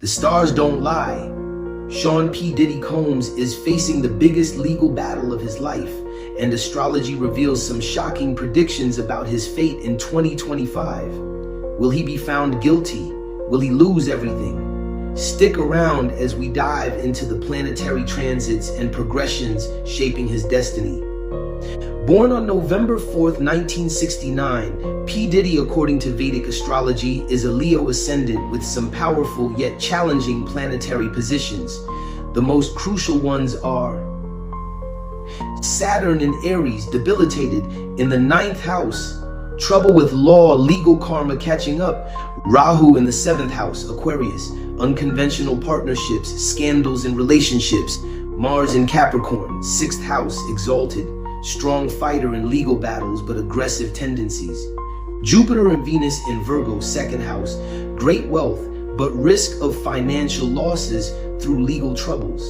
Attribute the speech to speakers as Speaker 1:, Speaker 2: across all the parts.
Speaker 1: The stars don't lie. Sean P. Diddy Combs is facing the biggest legal battle of his life, and astrology reveals some shocking predictions about his fate in 2025. Will he be found guilty? Will he lose everything? Stick around as we dive into the planetary transits and progressions shaping his destiny. Born on November 4th, 1969, P. Diddy, according to Vedic Astrology, is a Leo ascendant with some powerful yet challenging planetary positions. The most crucial ones are Saturn in Aries, debilitated in the 9th house, trouble with law, legal karma catching up. Rahu in the 7th house, Aquarius, unconventional partnerships, scandals in relationships. Mars in Capricorn, 6th house, exalted, strong fighter in legal battles but aggressive tendencies. Jupiter and Venus in Virgo, 2nd house, great wealth but risk of financial losses through legal troubles.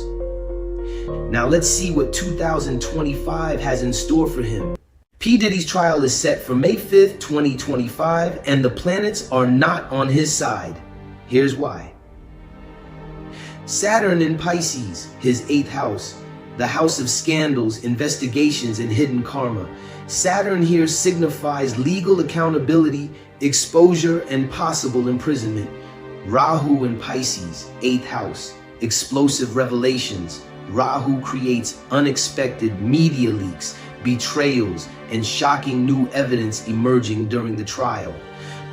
Speaker 1: Now let's see what 2025 has in store for him. P. Diddy's trial is set for May 5th, 2025, and the planets are not on his side. Here's why. Saturn in Pisces, his 8th house, the house of scandals, investigations, and hidden karma. Saturn here signifies legal accountability, exposure, and possible imprisonment. Rahu in Pisces, 8th house, explosive revelations. Rahu creates unexpected media leaks, betrayals, and shocking new evidence emerging during the trial.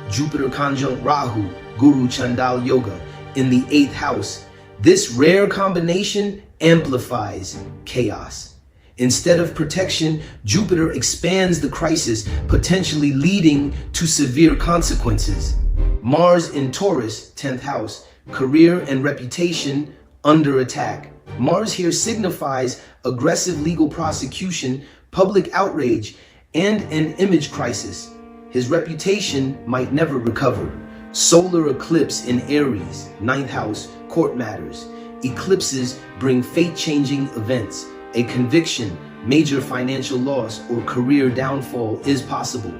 Speaker 1: Jupiter conjunct Rahu, Guru Chandal Yoga, in the 8th house. This rare combination amplifies chaos. Instead of protection, Jupiter expands the crisis, potentially leading to severe consequences. Mars in Taurus, 10th house, career and reputation under attack. Mars here signifies aggressive legal prosecution, public outrage, and an image crisis. His reputation might never recover. Solar eclipse in Aries, 9th house, court matters. Eclipses bring fate-changing events. A conviction, major financial loss, or career downfall is possible.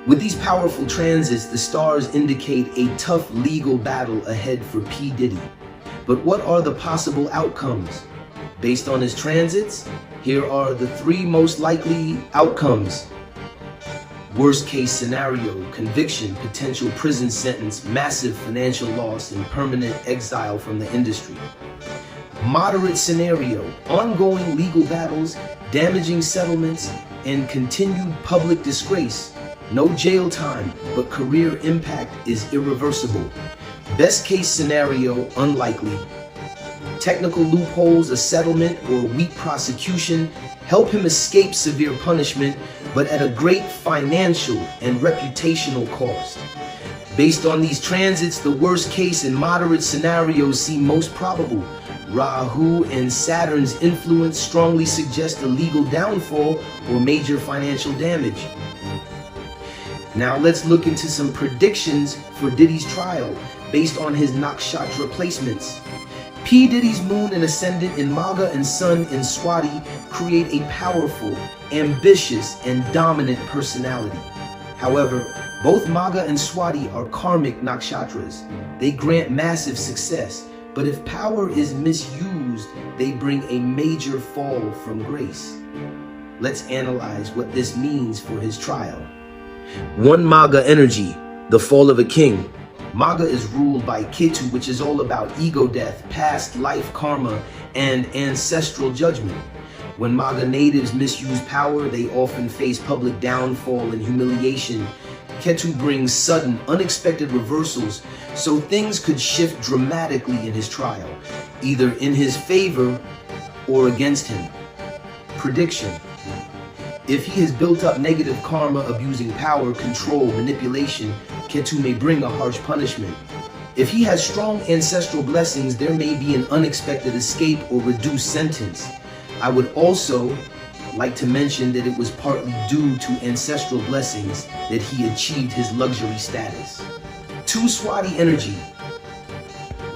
Speaker 1: With these powerful transits, the stars indicate a tough legal battle ahead for P. Diddy. But what are the possible outcomes? Based on his transits, here are the 3 most likely outcomes. Worst case scenario, conviction, potential prison sentence, massive financial loss, and permanent exile from the industry. Moderate scenario, ongoing legal battles, damaging settlements, and continued public disgrace. No jail time, but career impact is irreversible. Best case scenario, unlikely. Technical loopholes, a settlement, or weak prosecution help him escape severe punishment, but at a great financial and reputational cost. Based on these transits, the worst case and moderate scenarios seem most probable. Rahu and Saturn's influence strongly suggest a legal downfall or major financial damage. Now let's look into some predictions for Diddy's trial based on his nakshatra placements. P. Diddy's moon and ascendant in Magha and sun in Swati create a powerful, ambitious, and dominant personality. However, both Magha and Swati are karmic nakshatras. They grant massive success, but if power is misused, they bring a major fall from grace. Let's analyze what this means for his trial. 1. Magha energy, the fall of a king. Magha is ruled by Ketu, which is all about ego death, past life karma, and ancestral judgment. When Magha natives misuse power, they often face public downfall and humiliation. Ketu brings sudden, unexpected reversals, so things could shift dramatically in his trial, either in his favor or against him. Prediction. If he has built up negative karma abusing power, control, manipulation, Ketu may bring a harsh punishment. If he has strong ancestral blessings, there may be an unexpected escape or reduced sentence. I would also like to mention that it was partly due to ancestral blessings that he achieved his luxury status. 2. Swati energy,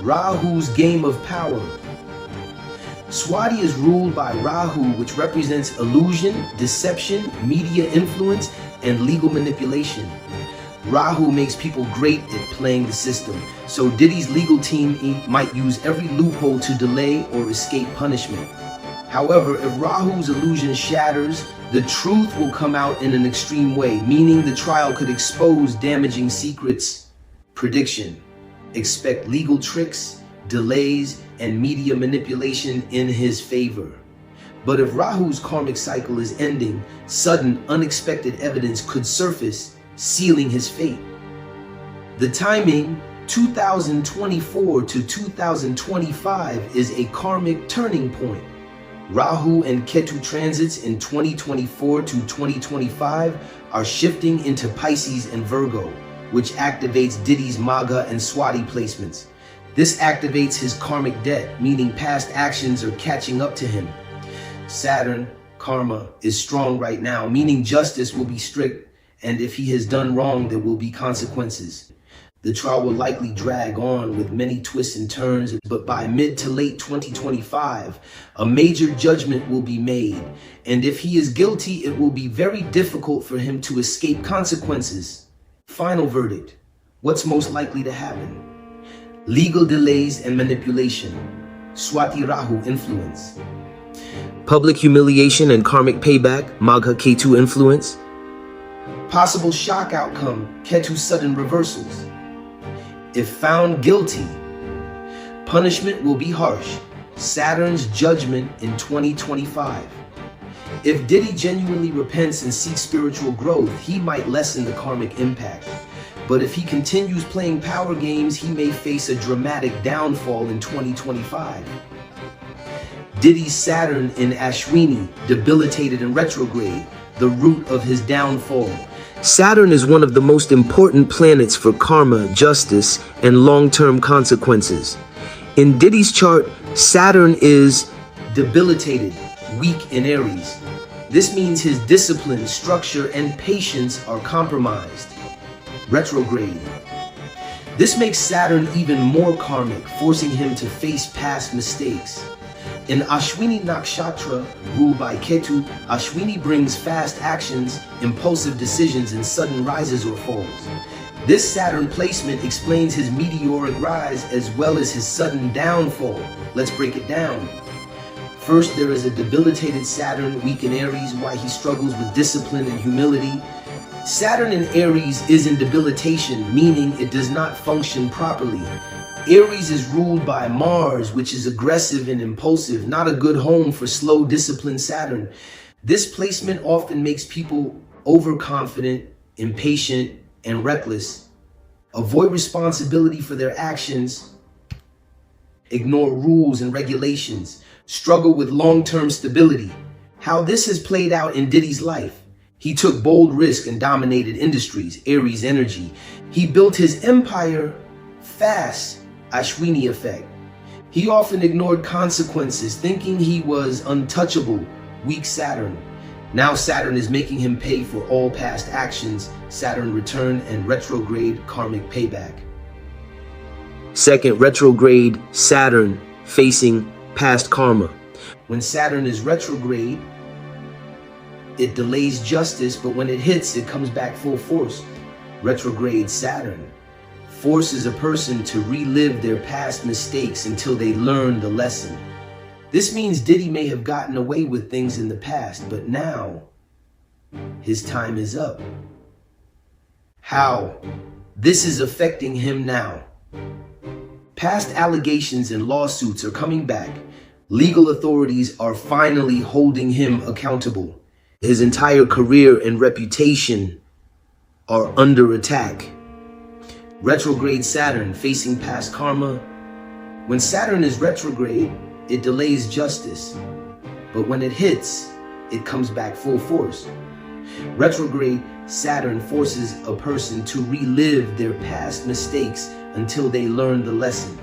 Speaker 1: Rahu's game of power. Swati is ruled by Rahu, which represents illusion, deception, media influence, and legal manipulation. Rahu makes people great at playing the system, so Diddy's legal team might use every loophole to delay or escape punishment. However, if Rahu's illusion shatters, the truth will come out in an extreme way, meaning the trial could expose damaging secrets. Prediction: expect legal tricks, delays, and media manipulation in his favor. But if Rahu's karmic cycle is ending, sudden, unexpected evidence could surface, sealing his fate. The timing, 2024 to 2025, is a karmic turning point. Rahu and Ketu transits in 2024 to 2025 are shifting into Pisces and Virgo, which activates Diddy's Maga and Swati placements. This activates his karmic debt, meaning past actions are catching up to him. Saturn, karma, is strong right now, meaning justice will be strict, and if he has done wrong, there will be consequences. The trial will likely drag on with many twists and turns, but by mid to late 2025, a major judgment will be made, and if he is guilty, it will be very difficult for him to escape consequences. Final verdict: what's most likely to happen? Legal delays and manipulation. Swati Rahu influence. Public humiliation and karmic payback. Magha Ketu influence. Possible shock outcome. Ketu sudden reversals. If found guilty, punishment will be harsh. Saturn's judgment in 2025. If Diddy genuinely repents and seeks spiritual growth, he might lessen the karmic impact. But if he continues playing power games, he may face a dramatic downfall in 2025. Diddy's Saturn in Ashwini, debilitated and retrograde, the root of his downfall. Saturn is one of the most important planets for karma, justice, and long-term consequences. In Diddy's chart, Saturn is debilitated, weak in Aries. This means his discipline, structure, and patience are compromised. Retrograde. This makes Saturn even more karmic, forcing him to face past mistakes. In Ashwini Nakshatra, ruled by Ketu, Ashwini brings fast actions, impulsive decisions, and sudden rises or falls. This Saturn placement explains his meteoric rise as well as his sudden downfall. Let's break it down. First, there is a debilitated Saturn, weak in Aries, why he struggles with discipline and humility. Saturn in Aries is in debilitation, meaning it does not function properly. Aries is ruled by Mars, which is aggressive and impulsive, not a good home for slow, disciplined Saturn. This placement often makes people overconfident, impatient, and reckless, avoid responsibility for their actions, ignore rules and regulations, struggle with long-term stability. How this has played out in Diddy's life. He took bold risks and dominated industries, Aries energy. He built his empire fast, Ashwini effect. He often ignored consequences, thinking he was untouchable, weak Saturn. Now Saturn is making him pay for all past actions, Saturn return and retrograde karmic payback. Second, retrograde Saturn facing past karma. When Saturn is retrograde, it delays justice, but when it hits, it comes back full force. Retrograde Saturn forces a person to relive their past mistakes until they learn the lesson. This means Diddy may have gotten away with things in the past, but now his time is up. How this is affecting him now. Past allegations and lawsuits are coming back. Legal authorities are finally holding him accountable. His entire career and reputation are under attack. Retrograde Saturn facing past karma. When Saturn is retrograde, it delays justice, but when it hits, it comes back full force. Retrograde Saturn forces a person to relive their past mistakes until they learn the lesson.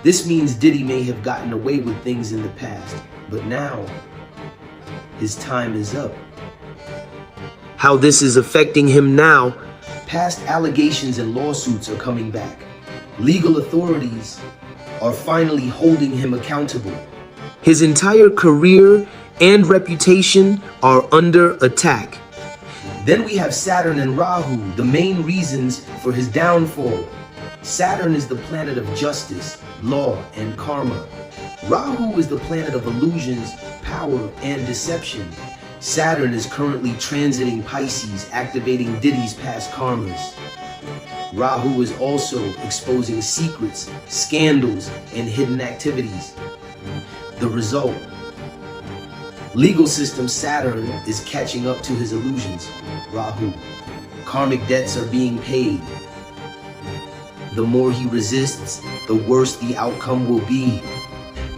Speaker 1: This means Diddy may have gotten away with things in the past, but now his time is up. How this is affecting him now. Past allegations and lawsuits are coming back. Legal authorities are finally holding him accountable. His entire career and reputation are under attack. Then we have Saturn and Rahu, the main reasons for his downfall. Saturn is the planet of justice, law, and karma. Rahu is the planet of illusions, power, and deception. Saturn is currently transiting Pisces, activating Diddy's past karmas. Rahu is also exposing secrets, scandals, and hidden activities. The result: legal system Saturn is catching up to his illusions. Rahu. Karmic debts are being paid. The more he resists, the worse the outcome will be.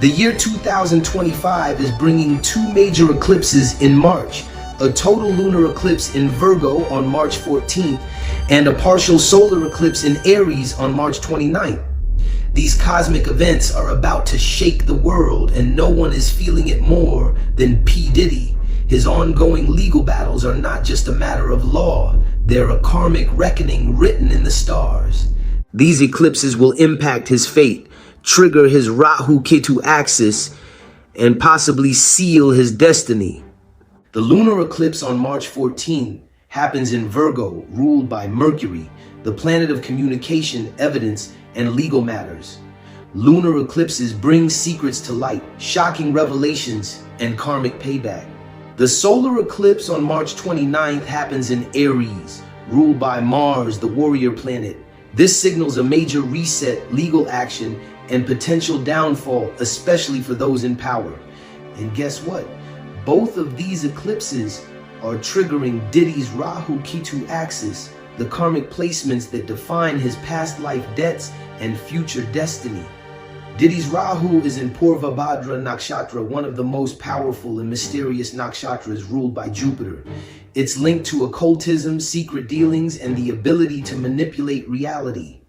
Speaker 1: The year 2025 is bringing two major eclipses in March, a total lunar eclipse in Virgo on March 14th and a partial solar eclipse in Aries on March 29th. These cosmic events are about to shake the world, and no one is feeling it more than P. Diddy. His ongoing legal battles are not just a matter of law, they're a karmic reckoning written in the stars. These eclipses will impact his fate, trigger his Rahu-Ketu axis, and possibly seal his destiny. The lunar eclipse on March 14th happens in Virgo, ruled by Mercury, the planet of communication, evidence, and legal matters. Lunar eclipses bring secrets to light, shocking revelations, and karmic payback. The solar eclipse on March 29th happens in Aries, ruled by Mars, the warrior planet. This signals a major reset, legal action, and potential downfall, especially for those in power. And guess what? Both of these eclipses are triggering Diddy's Rahu-Ketu axis, the karmic placements that define his past life debts and future destiny. Diddy's Rahu is in Purva Bhadra Nakshatra, one of the most powerful and mysterious nakshatras ruled by Jupiter. It's linked to occultism, secret dealings, and the ability to manipulate reality.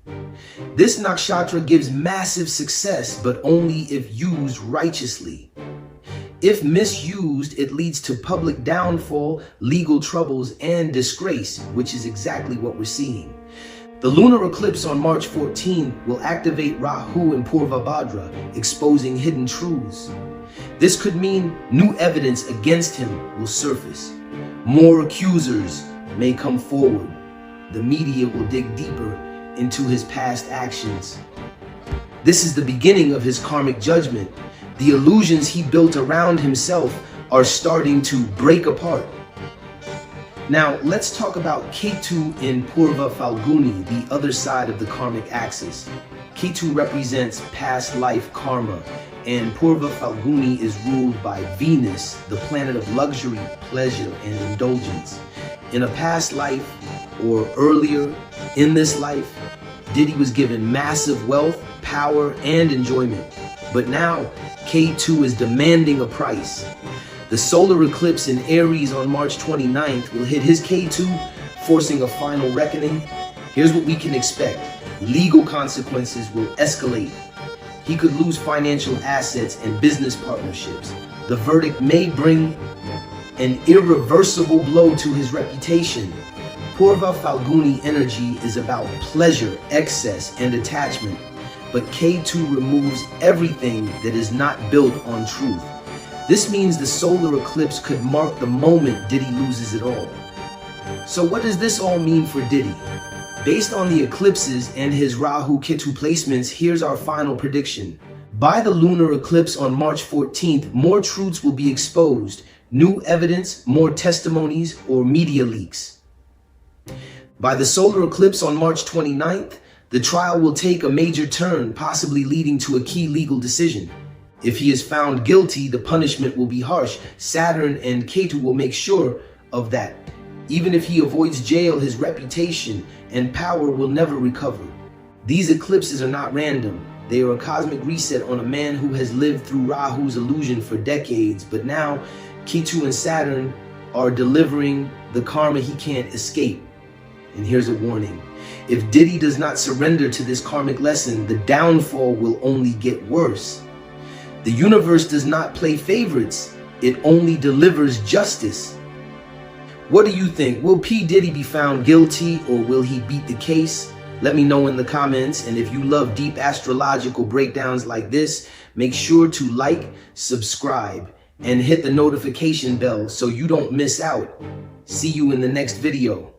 Speaker 1: This nakshatra gives massive success, but only if used righteously. If misused, it leads to public downfall, legal troubles, and disgrace, which is exactly what we're seeing. The lunar eclipse on March 14 will activate Rahu in Purva Bhadra, exposing hidden truths. This could mean new evidence against him will surface. More accusers may come forward. The media will dig deeper into his past actions. This is the beginning of his karmic judgment. The illusions he built around himself are starting to break apart. Now, let's talk about Ketu in Purva Falguni, the other side of the karmic axis. Ketu represents past life karma, and Purva Falguni is ruled by Venus, the planet of luxury, pleasure, and indulgence. In a past life, or earlier in this life, Diddy was given massive wealth, power, and enjoyment. But now, K2 is demanding a price. The solar eclipse in Aries on March 29th will hit his K2, forcing a final reckoning. Here's what we can expect. Legal consequences will escalate. He could lose financial assets and business partnerships. The verdict may bring an irreversible blow to his reputation. Purva Falguni energy is about pleasure, excess, and attachment. But K2 removes everything that is not built on truth. This means the solar eclipse could mark the moment Diddy loses it all. So what does this all mean for Diddy? Based on the eclipses and his Rahu-Ketu placements, here's our final prediction. By the lunar eclipse on March 14th, more truths will be exposed, new evidence, more testimonies, or media leaks. By the solar eclipse on March 29th, the trial will take a major turn, possibly leading to a key legal decision. If he is found guilty, the punishment will be harsh. Saturn and Ketu will make sure of that. Even if he avoids jail, his reputation and power will never recover. These eclipses are not random. They are a cosmic reset on a man who has lived through Rahu's illusion for decades, but now Ketu and Saturn are delivering the karma he can't escape. And here's a warning. If Diddy does not surrender to this karmic lesson, the downfall will only get worse. The universe does not play favorites. It only delivers justice. What do you think? Will P. Diddy be found guilty, or will he beat the case? Let me know in the comments. And if you love deep astrological breakdowns like this, make sure to like, subscribe, and hit the notification bell so you don't miss out. See you in the next video.